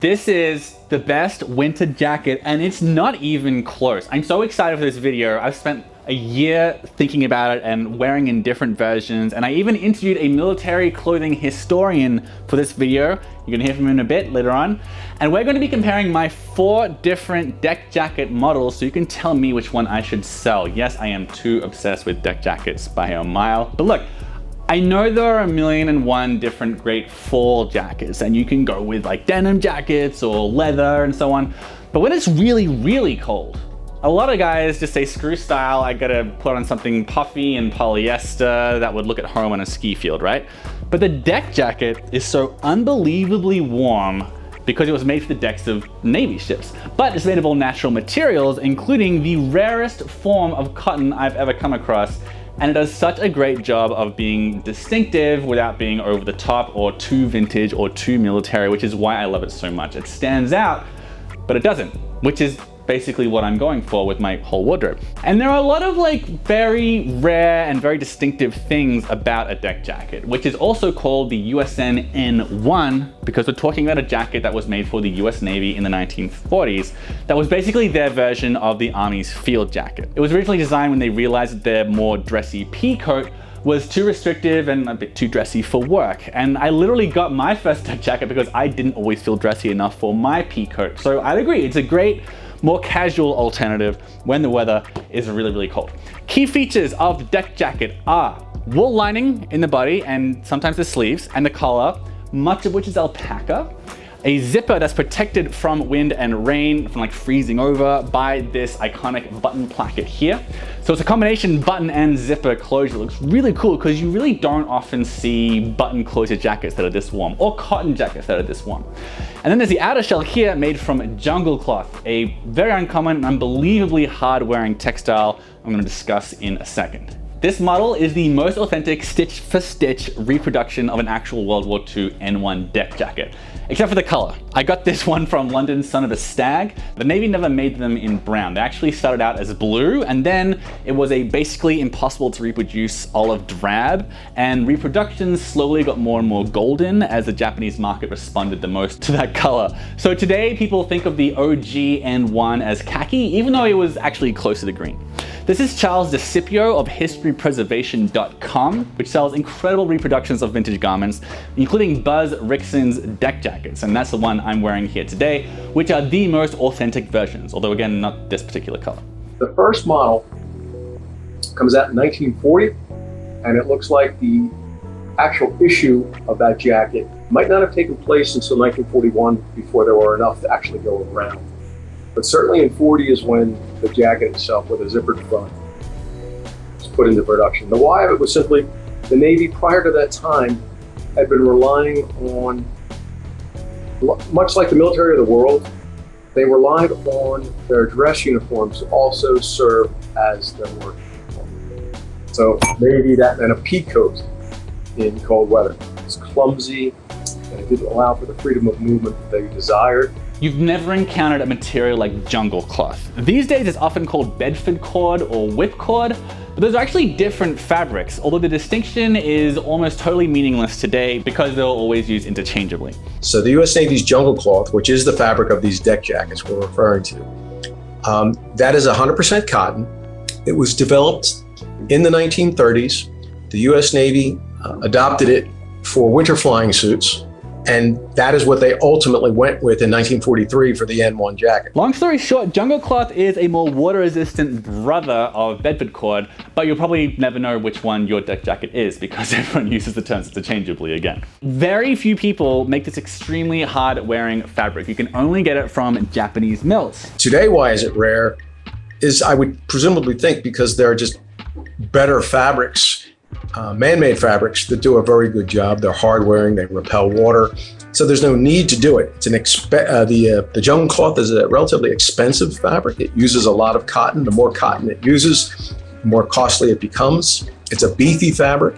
This is the best winter jacket, and it's not even close. I'm so excited for this video. I've spent a year thinking about it and wearing in different versions, and I even interviewed a military clothing historian for this video. You're gonna hear from him in a bit later on. And we're gonna be comparing my 4 different deck jacket models so you can tell me which one I should sell. Yes, I am too obsessed with deck jackets by a mile. But look, I know there are 1,000,001 different great fall jackets, and you can go with like denim jackets or leather and so on. But when it's really, really cold, a lot of guys just say, screw style, I gotta put on something puffy and polyester that would look at home on a ski field, right? But the deck jacket is so unbelievably warm because it was made for the decks of Navy ships. But it's made of all natural materials, including the rarest form of cotton I've ever come across. And it does such a great job of being distinctive without being over the top or too vintage or too military, which is why I love it so much. It stands out, but it doesn't, which is basically what I'm going for with my whole wardrobe. And there are a lot of like very rare and very distinctive things about a deck jacket, which is also called the USN N1, because we're talking about a jacket that was made for the US Navy in the 1940s. That was basically their version of the Army's field jacket. It was originally designed when they realized that their more dressy pea coat was too restrictive and a bit too dressy for work. And I literally got my first deck jacket because I didn't always feel dressy enough for my pea coat. So I'd agree, it's a great, more casual alternative when the weather is really, really cold. Key features of the deck jacket are wool lining in the body and sometimes the sleeves and the collar, much of which is alpaca. A zipper that's protected from wind and rain, from like freezing over, by this iconic button placket here. So it's a combination button and zipper closure. It looks really cool because you really don't often see button closure jackets that are this warm, or cotton jackets that are this warm. And then there's the outer shell here made from jungle cloth, a very uncommon and unbelievably hard wearing textile I'm going to discuss in a second. This model is the most authentic stitch for stitch reproduction of an actual World War II N1 deck jacket, except for the color. I got this one from London's Son of a Stag. The Navy never made them in brown. They actually started out as blue, and then it was a basically impossible to reproduce olive drab, and reproductions slowly got more and more golden as the Japanese market responded the most to that color. So today people think of the OG N1 as khaki, even though it was actually closer to green. This is Charles DeCipio of historypreservation.com, which sells incredible reproductions of vintage garments, including Buzz Rickson's deck jackets, and that's the one I'm wearing here today, which are the most authentic versions, although again, not this particular color. The first model comes out in 1940, and it looks like the actual issue of that jacket might not have taken place until 1941, before there were enough to actually go around. But certainly in 40 is when the jacket itself with a zippered front was put into production. The why of it was simply the Navy prior to that time had been relying on, much like the military of the world, they relied on their dress uniforms to also serve as their work uniform. So Navy, that and a pea coat in cold weather. It's clumsy and it didn't allow for the freedom of movement that they desired. You've never encountered a material like jungle cloth. These days it's often called Bedford cord or whipcord, but those are actually different fabrics, although the distinction is almost totally meaningless today because they're always used interchangeably. So the US Navy's jungle cloth, which is the fabric of these deck jackets we're referring to, that is 100% cotton. It was developed in the 1930s. The US Navy adopted it for winter flying suits. And that is what they ultimately went with in 1943 for the N1 jacket. Long story short, jungle cloth is a more water-resistant brother of Bedford cord, but you'll probably never know which one your deck jacket is because everyone uses the terms interchangeably again. Very few people make this extremely hard-wearing fabric. You can only get it from Japanese mills. Today, why is it rare? Is I would presumably think because there are just better fabrics, man-made fabrics that do a very good job. They're hard-wearing, they repel water, so there's no need to do it. It's the jungle cloth is a relatively expensive fabric. It uses a lot of cotton. The more cotton it uses, the more costly it becomes. It's a beefy fabric.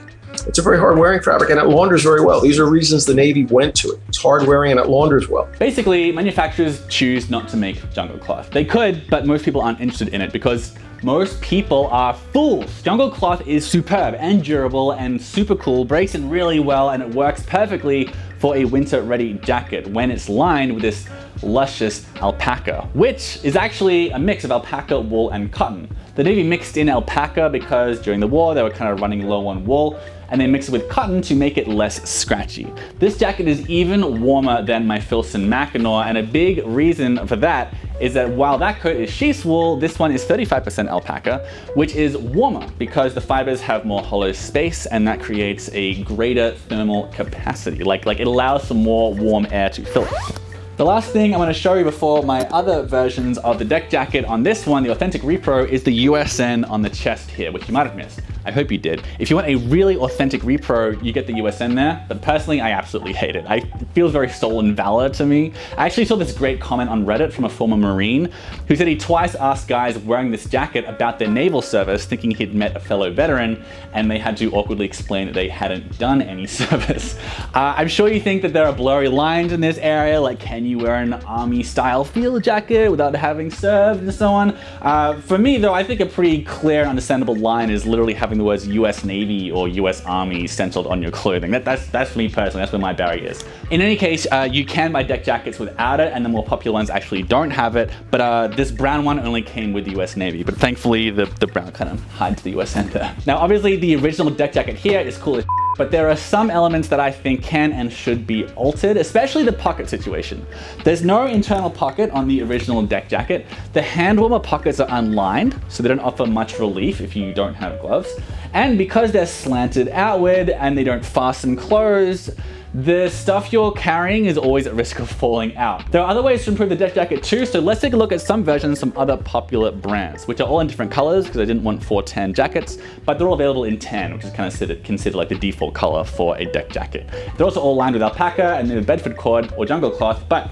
It's a very hard-wearing fabric, and it launders very well. These are reasons the Navy went to it. It's hard-wearing and it launders well. Basically, manufacturers choose not to make jungle cloth. They could, but most people aren't interested in it because most people are fools. Jungle cloth is superb and durable and super cool, breaks in really well, and it works perfectly for a winter-ready jacket when it's lined with this luscious alpaca, which is actually a mix of alpaca, wool, and cotton. The Navy mixed in alpaca because during the war they were kind of running low on wool, and they mixed it with cotton to make it less scratchy. This jacket is even warmer than my Filson Mackinac, and a big reason for that is that while that coat is sheep's wool, this one is 35% alpaca, which is warmer because the fibers have more hollow space, and that creates a greater thermal capacity. Like it allows some more warm air to fill it. The last thing I want to show you before my other versions of the deck jacket on this one, the Authentic Repro, is the USN on the chest here, which you might have missed. I hope you did. If you want a really authentic repro, you get the USN there, but personally, I absolutely hate it. It feels very stolen valor to me. I actually saw this great comment on Reddit from a former Marine who said he twice asked guys wearing this jacket about their naval service, thinking he'd met a fellow veteran, and they had to awkwardly explain that they hadn't done any service. I'm sure you think that there are blurry lines in this area, like can you wear an army-style field jacket without having served and so on. For me though, I think a pretty clear and understandable line is literally having the words US Navy or US Army stenciled on your clothing. That's for me personally, that's where my barrier is. In any case, you can buy deck jackets without it, and the more popular ones actually don't have it, but this brown one only came with the US Navy, but thankfully the brown kind of hides the US there. Now obviously the original deck jacket here is cool as but there are some elements that I think can and should be altered, especially the pocket situation. There's no internal pocket on the original deck jacket. The hand warmer pockets are unlined, so they don't offer much relief if you don't have gloves. And because they're slanted outward and they don't fasten closed, the stuff you're carrying is always at risk of falling out. There are other ways to improve the deck jacket too, so let's take a look at some versions from other popular brands, which are all in different colors because I didn't want 4 tan jackets, but they're all available in tan, which is kind of considered like the default color for a deck jacket. They're also all lined with alpaca and then Bedford cord or jungle cloth, but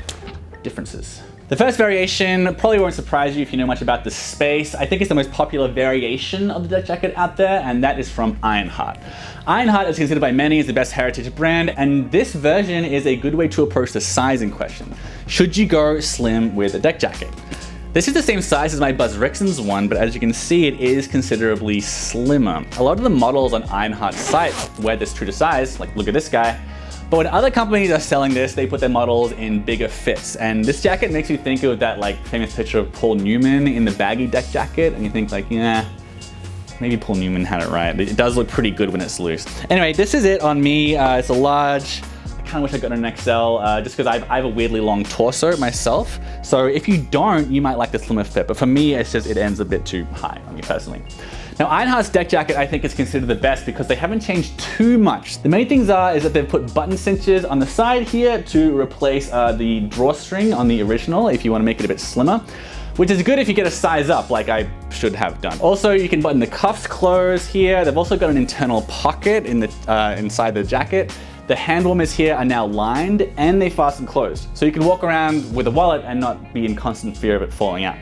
differences. The first variation probably won't surprise you if you know much about the space. I think it's the most popular variation of the deck jacket out there, and that is from Ironheart. Ironheart is considered by many as the best heritage brand, and this version is a good way to approach the sizing question. Should you go slim with a deck jacket? This is the same size as my Buzz Rixon's one, but as you can see, it is considerably slimmer. A lot of the models on Ironheart's site wear this true to size, like look at this guy. But when other companies are selling this, they put their models in bigger fits. And this jacket makes you think of that like famous picture of Paul Newman in the baggy deck jacket. And you think like, yeah, maybe Paul Newman had it right. It does look pretty good when it's loose. Anyway, this is it on me. It's a large. I kind of wish I got an XL just because I have a weirdly long torso myself. So if you don't, you might like the slimmer fit. But for me, it's just, it ends a bit too high on me personally. Now Ironheart's deck jacket I think is considered the best because they haven't changed too much. The main things is that they've put button cinches on the side here to replace the drawstring on the original if you want to make it a bit slimmer, which is good if you get a size up like I should have done. Also, you can button the cuffs closed here. They've also got an internal pocket in the inside the jacket. The hand warmers here are now lined and they fasten closed. So you can walk around with a wallet and not be in constant fear of it falling out.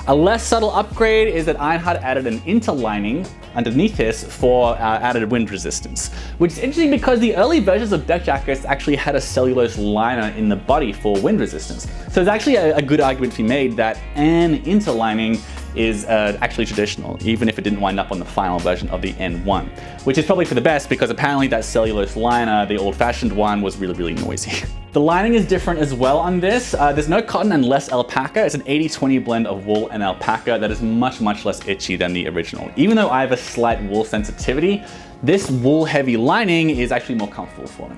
A less subtle upgrade is that Ironheart added an interlining underneath this for added wind resistance, which is interesting because the early versions of deck jackets actually had a cellulose liner in the body for wind resistance. So there's actually a good argument to be made that an interlining is actually traditional, even if it didn't wind up on the final version of the N1, which is probably for the best because apparently that cellulose liner, the old-fashioned one, was really, really noisy. The lining is different as well on this. There's no cotton and less alpaca. It's an 80-20 blend of wool and alpaca that is much, much less itchy than the original. Even though I have a slight wool sensitivity, this wool-heavy lining is actually more comfortable for me.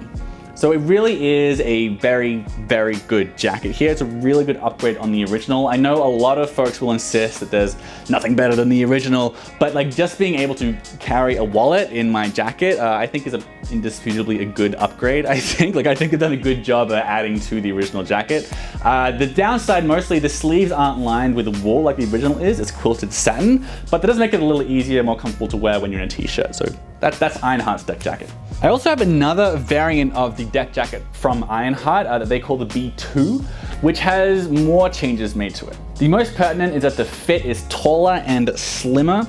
So it really is a very, very good jacket here. It's a really good upgrade on the original. I know a lot of folks will insist that there's nothing better than the original, but like just being able to carry a wallet in my jacket, I think is indisputably a good upgrade, I think. I think they've done a good job at adding to the original jacket. The downside, mostly the sleeves aren't lined with wool like the original is. It's quilted satin, but that does make it a little easier, more comfortable to wear when you're in a t-shirt. So that's Ironheart's deck jacket. I also have another variant of the deck jacket from Ironheart that they call the B2, which has more changes made to it. The most pertinent is that the fit is taller and slimmer.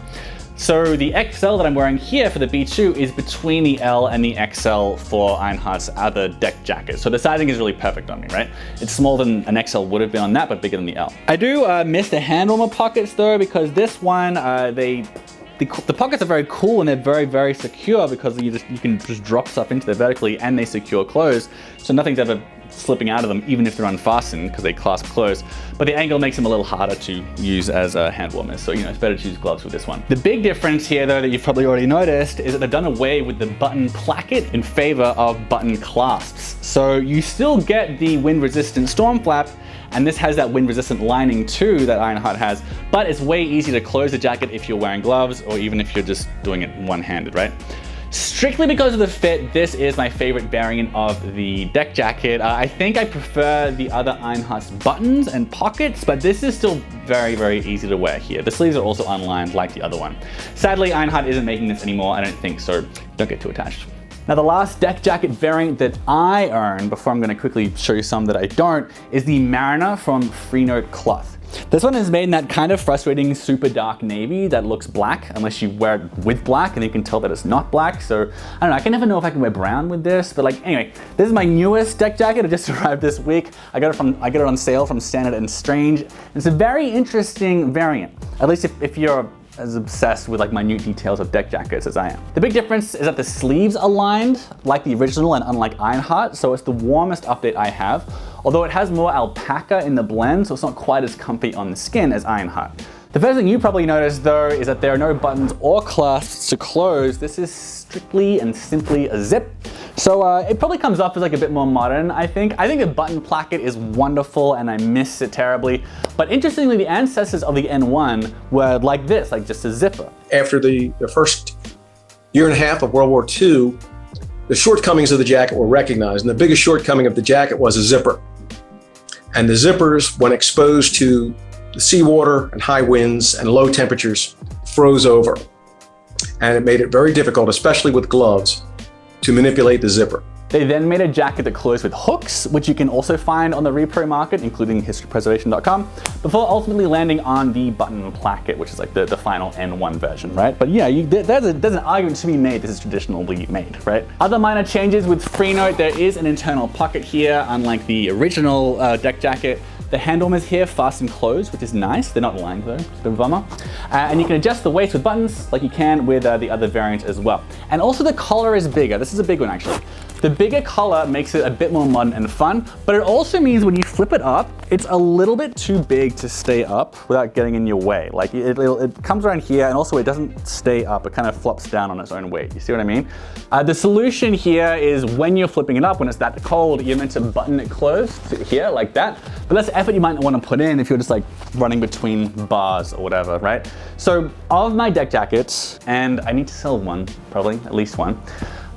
So the XL that I'm wearing here for the B2 is between the L and the XL for Ironheart's other deck jacket. So the sizing is really perfect on me, right? It's smaller than an XL would have been on that, but bigger than the L. I do miss the hand warmer pockets though, because this one, they the pockets are very cool and they're very, very secure because you can just drop stuff into them vertically and they secure closed, so nothing's ever slipping out of them, even if they're unfastened because they clasp closed. But the angle makes them a little harder to use as hand warmers, so it's better to use gloves with this one. The big difference here, though, that you've probably already noticed, is that they've done away with the button placket in favor of button clasps. So you still get the wind-resistant storm flap, and this has that wind-resistant lining too that Ironheart has, but it's way easier to close the jacket if you're wearing gloves or even if you're just doing it one-handed, right? Strictly because of the fit, this is my favorite variant of the deck jacket. I think I prefer the other Ironheart's buttons and pockets, but this is still very, very easy to wear here. The sleeves are also unlined like the other one. Sadly, Ironheart isn't making this anymore, I don't think, so don't get too attached. Now the last deck jacket variant that I own, before I'm going to quickly show you some that I don't, is the Mariner from Freenote Cloth. This one is made in that kind of frustrating super dark navy that looks black unless you wear it with black, and you can tell that it's not black. So I don't know, I can never know if I can wear brown with this, but anyway, this is my newest deck jacket. It just arrived this week. I got it on sale from Standard and Strange. It's a very interesting variant, at least if you're as obsessed with minute details of deck jackets as I am. The big difference is that the sleeves are lined like the original and unlike Ironheart, so it's the warmest update I have, although it has more alpaca in the blend, so it's not quite as comfy on the skin as Ironheart. The first thing you probably noticed though is that there are no buttons or clasps to close. This is strictly and simply a zip. So it probably comes off as a bit more modern, I think. I think the button placket is wonderful and I miss it terribly. But interestingly, the ancestors of the N1 were like this, just a zipper. After the first year and a half of World War II, the shortcomings of the jacket were recognized, and the biggest shortcoming of the jacket was a zipper. And the zippers, when exposed to the seawater and high winds and low temperatures, froze over. And it made it very difficult, especially with gloves, to manipulate the zipper. They then made a jacket that closed with hooks, which you can also find on the repro market, including historypreservation.com, before ultimately landing on the button placket, which is the final N1 version, right? But yeah, there's an argument to be made this is traditionally made, right? Other minor changes with Freenote, there is an internal pocket here, unlike the original deck jacket. The hand warmers here fasten closed, which is nice. They're not lined though, it's a bit of a bummer. And you can adjust the waist with buttons like you can with the other variant as well. And also the collar is bigger. This is a big one actually. The bigger collar makes it a bit more modern and fun, but it also means when you flip it up, it's a little bit too big to stay up without getting in your way. It comes around here, and also it doesn't stay up, it kind of flops down on its own weight. You see what I mean? The solution here is when you're flipping it up, when it's that cold, you're meant to button it closed to here like that, but that's effort you might want to put in if you're just running between bars or whatever, right? So of my deck jackets, and I need to sell one, probably, at least one,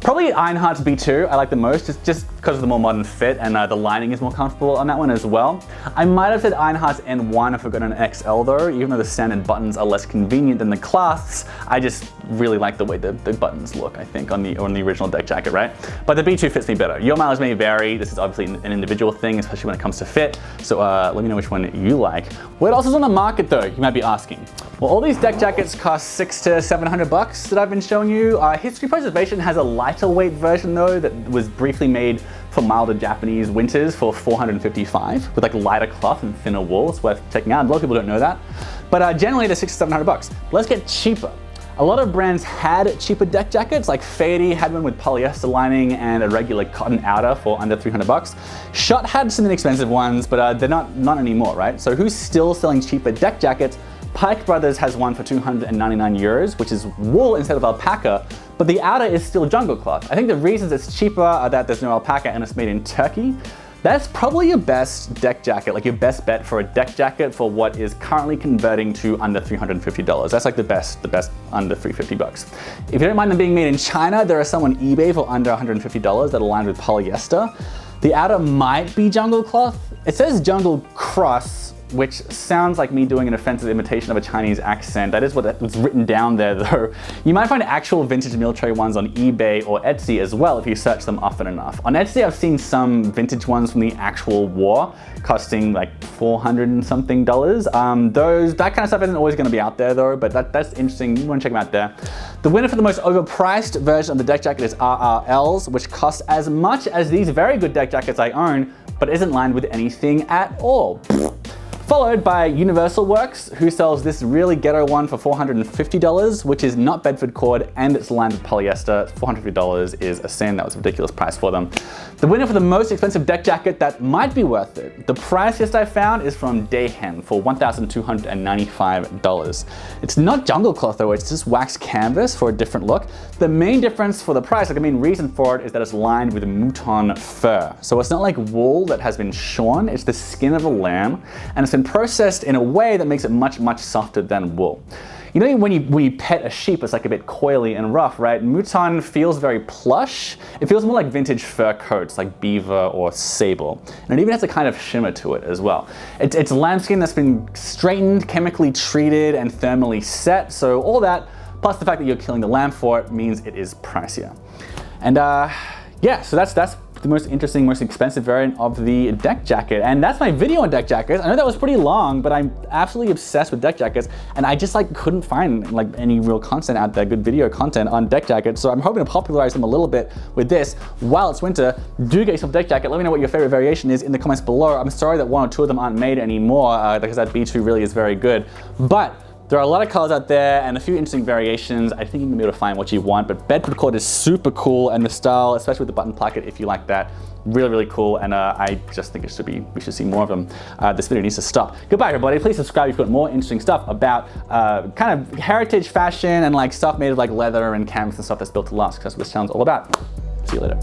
probably Ironheart's B2 I like the most, just because of the more modern fit, and the lining is more comfortable on that one as well. I might have said Ironheart's N1 if I got an XL though, even though the standard buttons are less convenient than the clasps. I just really like the way the buttons look, I think, on the original deck jacket, right? But the B2 fits me better. Your mileage may vary. This is obviously an individual thing, especially when it comes to fit. So let me know which one you like. What else is on the market though, you might be asking? Well, all these deck jackets cost $600 to $700 that I've been showing you. History Preservation has a lighter weight version though that was briefly made for milder Japanese winters for $455 with lighter cloth and thinner wool. It's worth checking out. A lot of people don't know that. But generally they're $600 to $700. Let's get cheaper. A lot of brands had cheaper deck jackets, like Fady had one with polyester lining and a regular cotton outer for under $300. Schott had some inexpensive ones, but they're not anymore, right? So who's still selling cheaper deck jackets? Pike Brothers has one for 299 euros, which is wool instead of alpaca, but the outer is still jungle cloth. I think the reasons it's cheaper are that there's no alpaca and it's made in Turkey. That's probably your best deck jacket, your best bet for a deck jacket for what is currently converting to under $350. That's the best under $350. If you don't mind them being made in China, there are some on eBay for under $150 that are lined with polyester. The outer might be jungle cloth. It says jungle cross, which sounds like me doing an offensive imitation of a Chinese accent. That is what's written down there though. You might find actual vintage military ones on eBay or Etsy as well if you search them often enough. On Etsy I've seen some vintage ones from the actual war costing $400 and something. That kind of stuff isn't always gonna be out there though, but that's interesting. You wanna check them out there. The winner for the most overpriced version of the deck jacket is RRL's, which costs as much as these very good deck jackets I own, but isn't lined with anything at all. Followed by Universal Works, who sells this really ghetto one for $450, which is not Bedford cord and it's lined with polyester. $450 is a sin. That was a ridiculous price for them. The winner for the most expensive deck jacket that might be worth it, the priciest I found is from Dayhen for $1,295. It's not jungle cloth though, it's just wax canvas for a different look. The main difference for the price, like the main reason for it, is that it's lined with mouton fur. So it's not like wool that has been shorn, it's the skin of a lamb, and it's been processed in a way that makes it much, much softer than wool. You know when you pet a sheep, it's like a bit coily and rough, right? Mouton feels very plush. It feels more like vintage fur coats like beaver or sable. And it even has a kind of shimmer to it as well. It's lambskin that's been straightened, chemically treated, and thermally set. So all that, plus the fact that you're killing the lamb for it, means it is pricier. And yeah, so that's the most interesting, most expensive variant of the deck jacket. And that's my video on deck jackets. I know that was pretty long, but I'm absolutely obsessed with deck jackets, and I just like couldn't find like any real content out there, good video content on deck jackets. So I'm hoping to popularize them a little bit with this. While it's winter, do get yourself a deck jacket. Let me know what your favorite variation is in the comments below. I'm sorry that one or two of them aren't made anymore because that B2 really is very good. But there are a lot of colors out there and a few interesting variations. I think you can be able to find what you want, but Bedford cord is super cool, and the style, especially with the button placket, if you like that, really, really cool. And I just think we should see more of them. This video needs to stop. Goodbye, everybody. Please subscribe if you've got more interesting stuff about kind of heritage fashion and like stuff made of like leather and canvas and stuff that's built to last, because that's what this channel's all about. See you later.